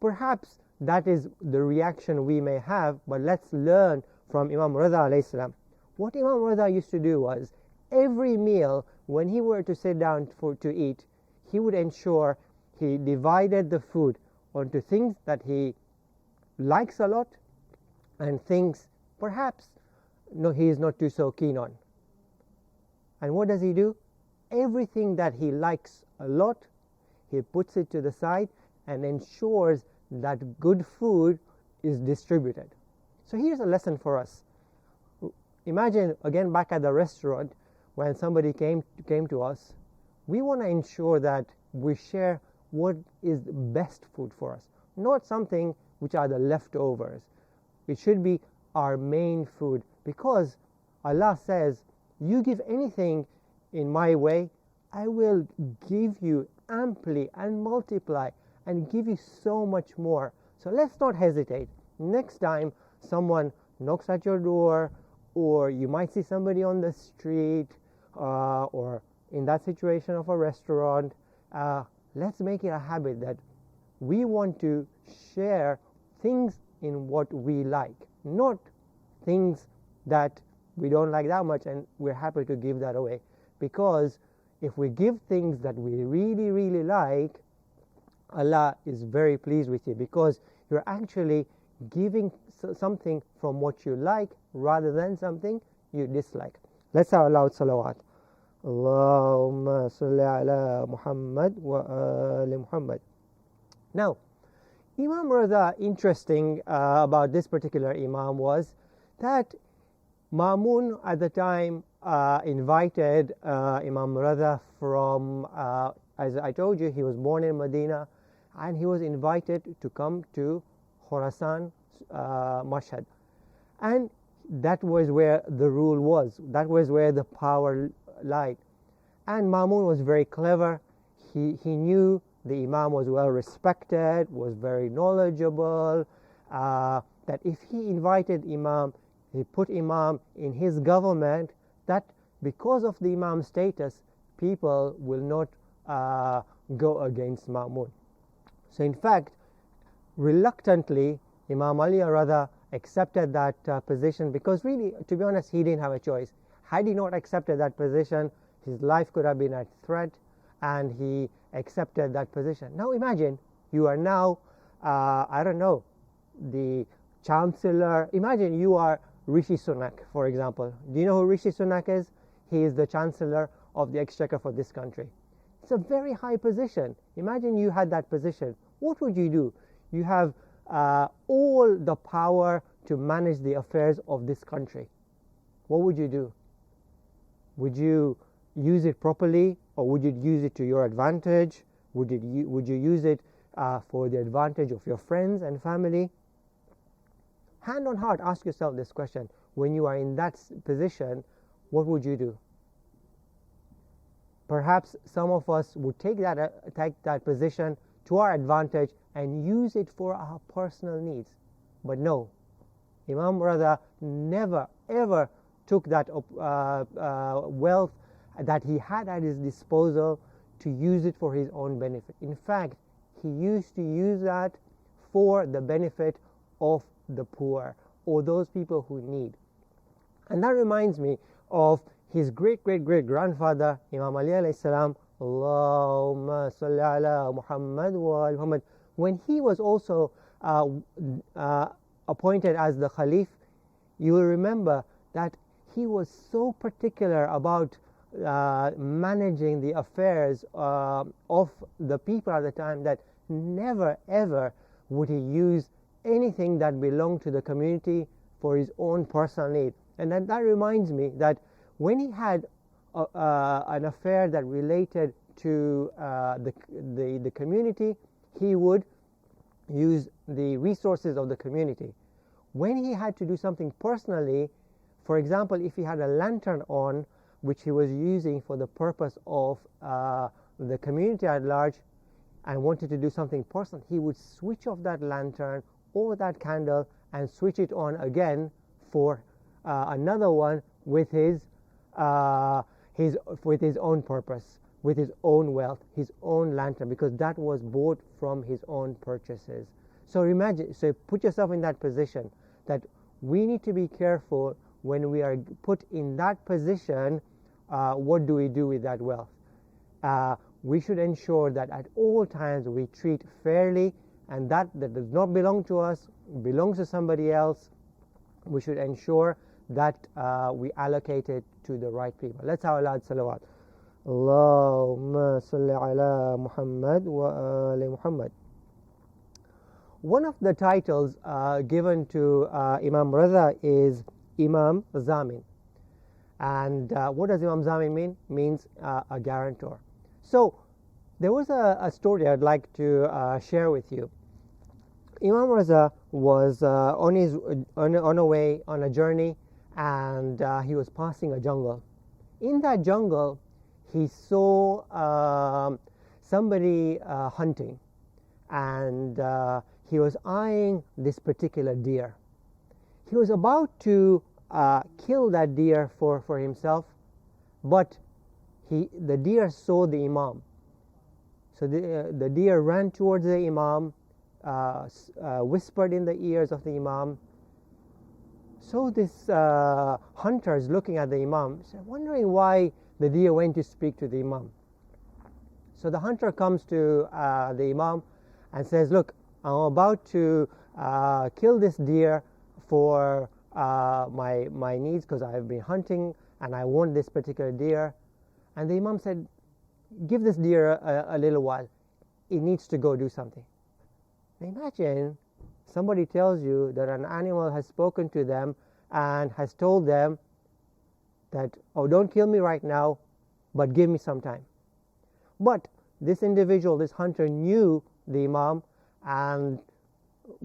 Perhaps that is the reaction we may have, but let's learn from Imam Ridha alayhi salam. What Imam Ridha used to do was, every meal, when he were to sit down to eat, he would ensure he divided the food onto things that he likes a lot and things perhaps he is not too so keen on. And what does he do? Everything that he likes a lot, he puts it to the side and ensures that good food is distributed. So here's a lesson for us. Imagine again back at the restaurant when somebody came to us. We want to ensure that we share what is the best food for us, not something which are the leftovers. It should be our main food, because Allah says, you give anything in my way, I will give you amply and multiply and give you so much more. So let's not hesitate. Next time someone knocks at your door, or you might see somebody on the street, or in that situation of a restaurant, let's make it a habit that we want to share things in what we like, not things that we don't like that much and we're happy to give that away. Because if we give things that we really, really like, Allah is very pleased with you, because you're actually giving something from what you like rather than something you dislike. Let's have a loud salawat. Allahumma salli ala Muhammad wa ali Muhammad. Now, Imam Ridha, interesting about this particular Imam was that Mamun at the time invited Imam Ridha from, as I told you, he was born in Medina, and he was invited to come to Khorasan, Mashhad. And that was where the rule was, that was where the power lied. And Mamun was very clever. He knew the Imam was well respected, was very knowledgeable, that if he invited Imam, he put Imam in his government, that because of the Imam's status, people will not go against Mamun. So in fact, reluctantly, Imam Ali Ridha accepted that position, because really, to be honest, he didn't have a choice. Had he not accepted that position, his life could have been at threat, and he accepted that position. Now imagine, you are now, I don't know, the chancellor. Imagine you are Rishi Sunak, for example. Do you know who Rishi Sunak is? He is the chancellor of the exchequer for this country. It's a very high position. Imagine you had that position. What would you do? You have all the power to manage the affairs of this country. What would you do? Would you use it properly, or would you use it to your advantage? Would you use it for the advantage of your friends and family? Hand on heart, ask yourself this question. When you are in that position, what would you do? Perhaps some of us would take that position to our advantage and use it for our personal needs. But no, Imam Ridha never ever took that wealth that he had at his disposal to use it for his own benefit. In fact, he used to use that for the benefit of the poor or those people who need. And that reminds me of his great-great-great-grandfather, Imam Ali alayhi salam, Allahumma salli ala Muhammad wa ali Muhammad. When he was also appointed as the Khalif, you will remember that he was so particular about managing the affairs of the people at the time that never ever would he use anything that belonged to the community for his own personal need. And that reminds me that when he had an affair that related to the community, he would use the resources of the community. When he had to do something personally, for example, if he had a lantern on which he was using for the purpose of the community at large and wanted to do something personal, he would switch off that lantern or that candle and switch it on again for another one with his own purpose, with his own wealth, his own lantern, because that was bought from his own purchases. So imagine, so put yourself in that position, that we need to be careful when we are put in that position. What do we do with that wealth? We should ensure that at all times we treat fairly, and that does not belong to us, belongs to somebody else. We should ensure that we allocate it to the right people. Let's have a loud salawat. Allahumma salli ala Muhammad wa ali Muhammad. One of the titles given to Imam Ridha is Imam Zamin. And what does Imam Zamin mean? Means a guarantor. So there was a story I'd like to share with you. Imam Ridha was on a way on a journey, and he was passing a jungle. In that jungle, he saw somebody hunting, and he was eyeing this particular deer. He was about to kill that deer for himself, but the deer saw the Imam. So the deer ran towards the Imam, whispered in the ears of the Imam. So this hunter is looking at the Imam, wondering why the deer went to speak to the Imam. So the hunter comes to the Imam and says, look, I'm about to kill this deer for my needs because I have been hunting and I want this particular deer. And the Imam said, give this deer a little while. It needs to go do something. Now imagine somebody tells you that an animal has spoken to them and has told them that, oh, don't kill me right now, but give me some time. But this individual, this hunter, knew the Imam and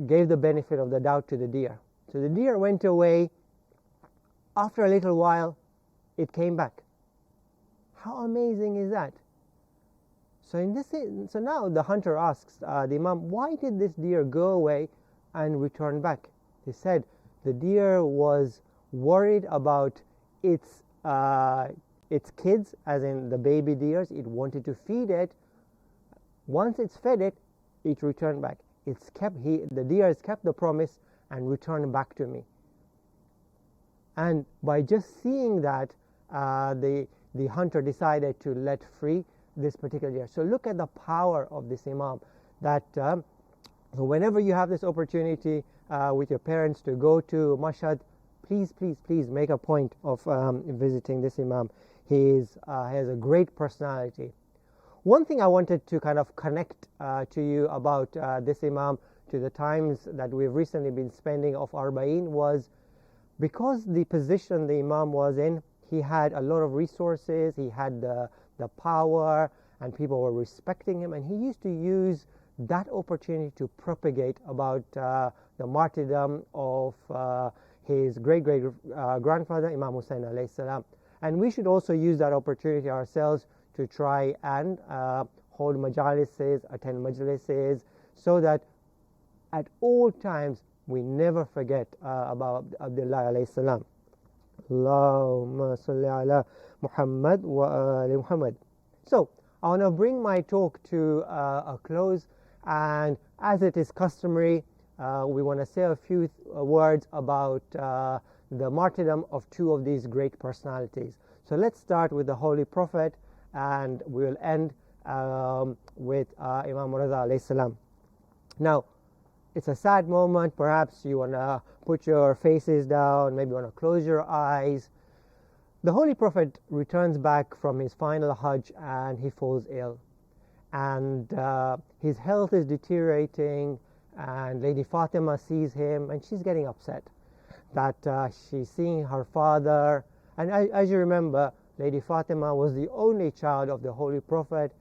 gave the benefit of the doubt to the deer. So the deer went away. After a little while, it came back. How amazing is that? So now the hunter asks the Imam, why did this deer go away and return back? He said the deer was worried about its kids, as in the baby deers. It wanted to feed it. Once it's fed it, it returned back. The deer has kept the promise and returned back to me. And by just seeing that, the hunter decided to let free this particular deer. So look at the power of this Imam, that whenever you have this opportunity with your parents to go to Mashhad, please make a point of visiting this Imam. He has a great personality. One thing I wanted to kind of connect to you about this Imam to the times that we've recently been spending of Arba'een was because the position the Imam was in, he had a lot of resources, he had the power, and people were respecting him, and he used to use that opportunity to propagate about the martyrdom of his great-great-grandfather, Imam Hussein alayhi salam. And we should also use that opportunity ourselves to try and hold majalises, attend majlises, so that at all times we never forget about Abdullah alayhi salam. Allahumma salli ala Muhammad wa ali Muhammad. So I want to bring my talk to a close, and as it is customary, we want to say a few words about the martyrdom of two of these great personalities. So let's start with the Holy Prophet, and we will end with Imam Ridha alayhi salam. Now, it's a sad moment. Perhaps you want to put your faces down, maybe you want to close your eyes. The Holy Prophet returns back from his final Hajj and he falls ill. And his health is deteriorating, and Lady Fatima sees him and she's getting upset that she's seeing her father. And as you remember, Lady Fatima was the only child of the Holy Prophet,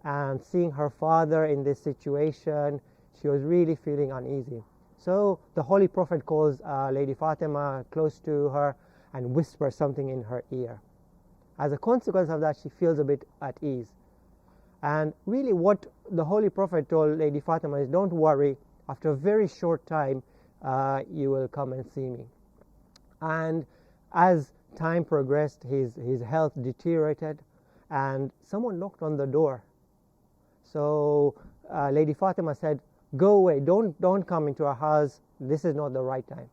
and seeing her father in this situation, she was really feeling uneasy. So the Holy Prophet calls Lady Fatima close to her and whispers something in her ear. As a consequence of that, she feels a bit at ease. And really what the Holy Prophet told Lady Fatima is, don't worry, after a very short time you will come and see me. And as time progressed, his health deteriorated, and someone knocked on the door. So Lady Fatima said, go away, don't come into our house, this is not the right time.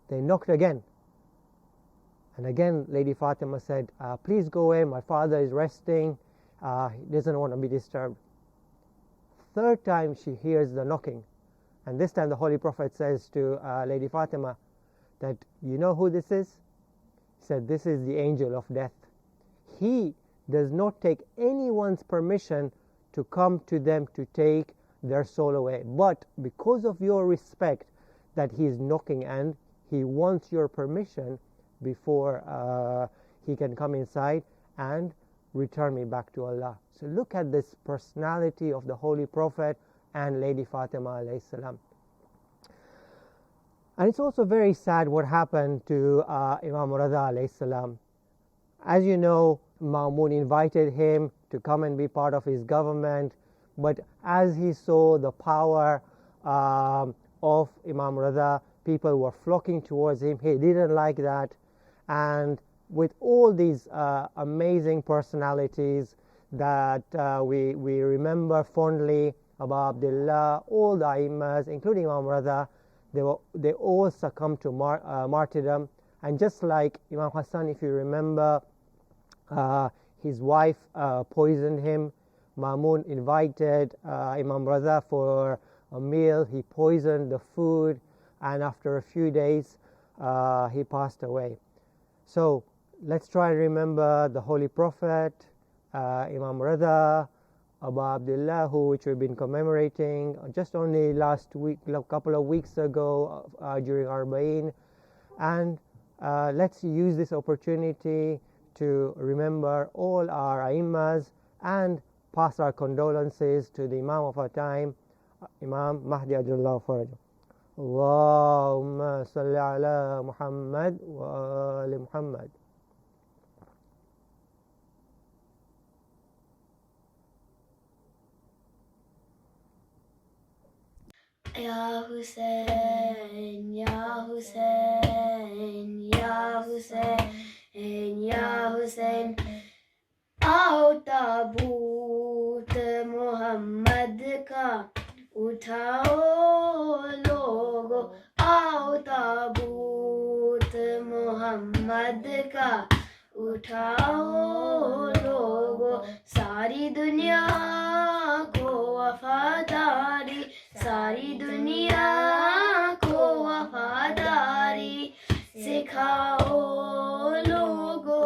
They knocked again. And again Lady Fatima said, please go away, my father is resting, he doesn't want to be disturbed. Third time she hears the knocking, and this time the Holy Prophet says to Lady Fatima that, you know who this is? He said, this is the angel of death. He does not take anyone's permission to come to them to take their soul away, but because of your respect that he is knocking and he wants your permission before he can come inside and return me back to Allah. So look at this personality of the Holy Prophet and Lady Fatima alayhi salam. And it's also very sad what happened to Imam Ridha alayhi salam. As you know, Ma'mun invited him to come and be part of his government, but as he saw the power of Imam Ridha, people were flocking towards him. He didn't like that, and with all these amazing personalities that we remember fondly about Abdullah, all the Imams, including Imam Ridha, they all succumbed to martyrdom. And just like Imam Hassan, if you remember, his wife poisoned him. Ma'mun invited Imam Ridha for a meal. He poisoned the food, and after a few days he passed away. So let's try and remember the Holy Prophet, Imam Ridha, Abu Abdullah, which we've been commemorating just only last week, a couple of weeks ago during Arba'in. And let's use this opportunity to remember all our Aimmas and pass our condolences to the Imam of our time, Imam Mahdi Ajjallahu Farajah. Allahumma salli ala Muhammad wa ali Muhammad. Ya Hussein, Ya Hussein, Ya Hussein, Ya Hussein. आओ ताबूत मोहम्मद का उठाओ लोगो, आओ ताबूत मोहम्मद का उठाओ लोगो, सारी दुनिया को वफादारी, सारी दुनिया को वफादारी सिखाओ लोगो,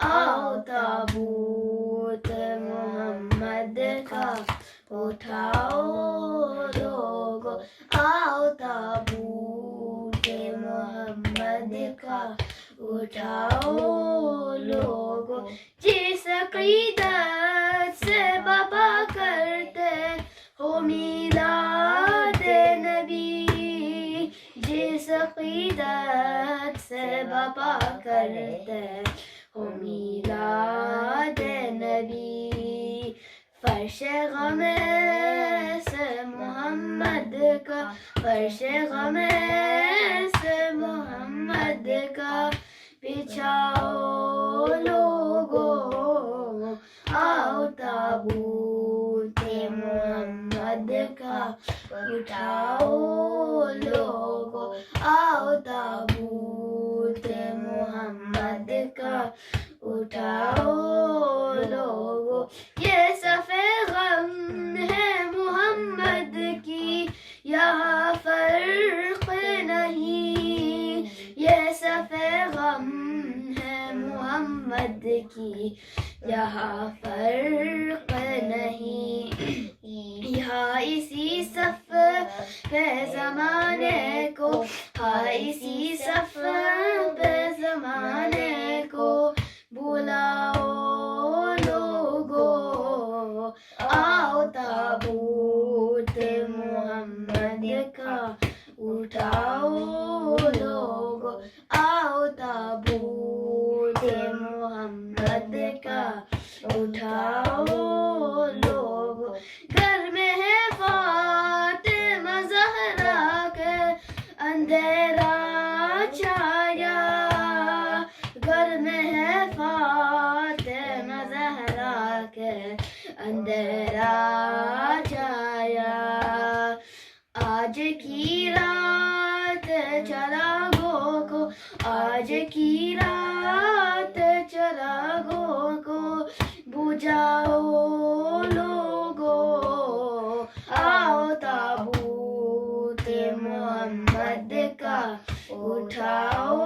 आओ ताबूत मोहम्मद का उठाओ लोगो, आओ ताबूत मोहम्मद का उठाओ लोगो, जिस अक़ीदत से बाबा करते हो मीलाद नबी, जिस अक़ीदत से बाबा करते हो मीलाद नबी, फर्श गम से मोहम्मद का, फर्श गम से मोहम्मद का बिछाओ लोगो, आओ ताबूत मोहम्मद का उठाओ लोगो, आओ ताबूत मोहम्मद का उठाओ लोगो, ये सफ़े गम है मोहम्मद की, यहाँ फर्क नहीं, ये सफ़े गम है मोहम्मद की, यहाँ फर्क नहीं, यहाँ इसी सफ़ पे ज़माने को, हाँ इसी सफ़ पे ज़माने को बुलाओ लोगो, आओ ताबूत मोहम्मद का उठाओ लोगो, आओ ताबूत मोहम्मद का उठाओ लोगो, घर में है फातिमा ज़हरा के अंधेरा छाया, घर में है फातिमा ज़हरा के अंधेरा छाया, आज की रात चरागों को, आज की रात चरागों को बुझाओ लोगो, आओ ताबूत मोहम्मद का उठाओ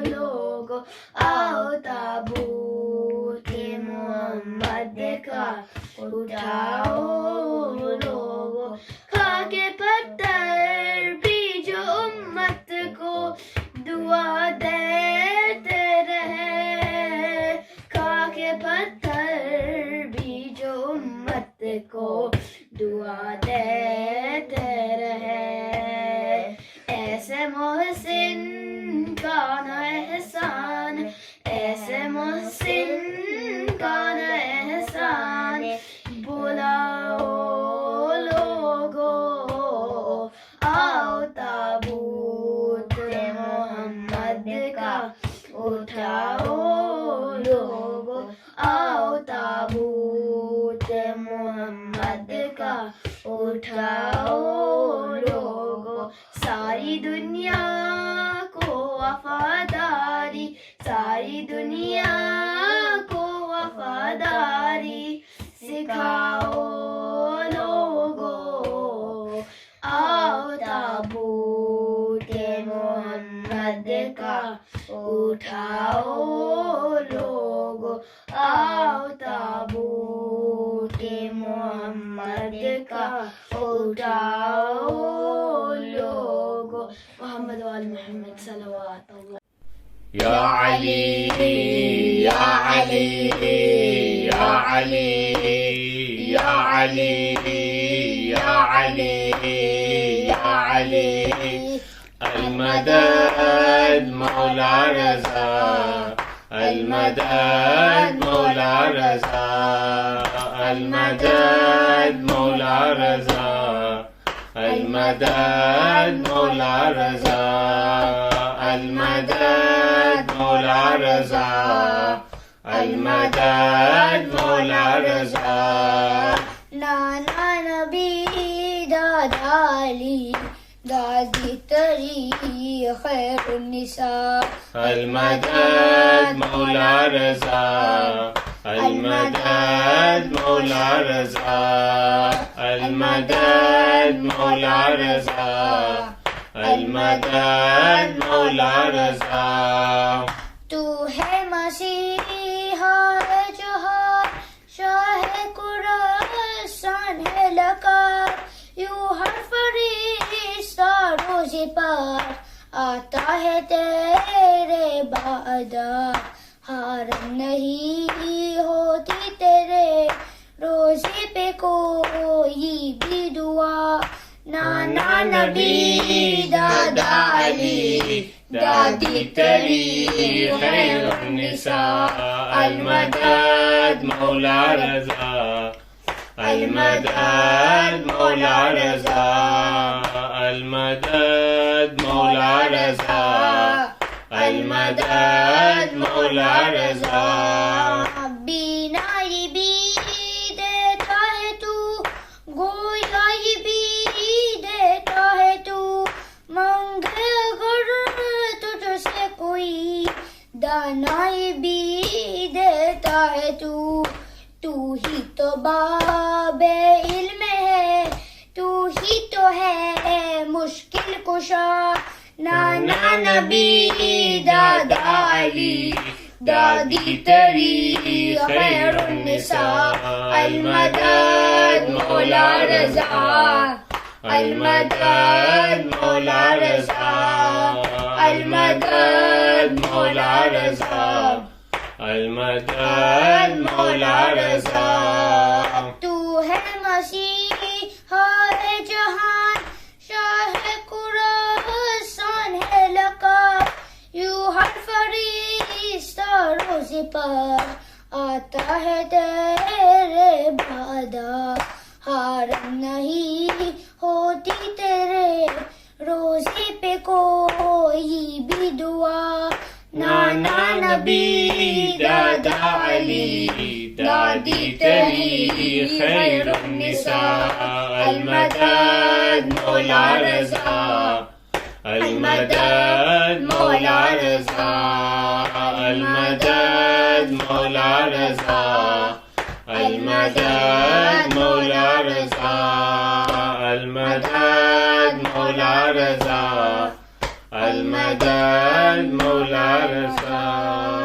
लोगो, आओ ताबूत मोहम्मद का उठाओ लोगो, खाके पत्थर भी जो उम्मत को दुआ देते रहे, खाके पत्थर भी जो उम्मत को दुआ देते रहे, ऐसे मोहसिन का न एहसान, ऐसे मोहसिन का न एहसान बुलाओ लोगो, आओ ताबूत मोहम्मद का उठाओ लोगो, आओ ताबूत मोहम्मद का उठाओ लोगो, सारी दुनिया को वफादारी, सारी दुनिया को वफादारी सिखाओ लोगो, आओ ताबूत मोहम्मद اٹھاؤ لوگو آؤ تابوت محمد کا اٹھاؤ لوگو محمد وآل محمد صلوات اللہ یا علی یا علی یا علی یا علی یا علی یا علی المدد مولا رضا المدد مولا رضا المدد مولا رضا المدد مولا رضا المدد مولا رضا المدد مولا رضا نانا نبی دادا علی دادی تری خیر النساء المدد مولا رضا المدد مولا رضا المدد مولا رضا المدد مولا رضا تو ہے مسیحا جہاں شاہ قرآن ہے لکار یوں ہر فرشتہ روز پر آتا ہے تیرے بعد ہار نہیں ہوتی تیرے روزے پہ کوئی بھی دعا نانا نبی دادا علی دادی تری خیر النساء المدد مولا رضا المدد مولا رضا المدد مولا رضا المدد مولا رضا بینائی بھی دیتا ہے تو گویائی بھی دیتا ہے تو مانگے اگر تجھ سے کوئی دانائی بھی دیتا ہے تو ہی تو باب علم ہے تو ہی تو ہے مشکل کشا نانا نبی دادا علی دادی تری خیر النساء المدد مولا رضا المدد مولا رضا المدد مولا رضا المدد مولا رضا تو ہے مسیحا ہے جہان شاہ قرآن ہے لقب یوں ہر فرشتہ روزے پر آتا ہے تیرے بعد ہار نہیں ہوتی تیرے روزے پہ کوئی بھی دعا نانا نبی دادا علی دادی تری خیر النساء المدد مولا رضا المدد مولا رضا المدد مولا رضا المدد مولا رضا المدد مولا رضا المدد مولا رضا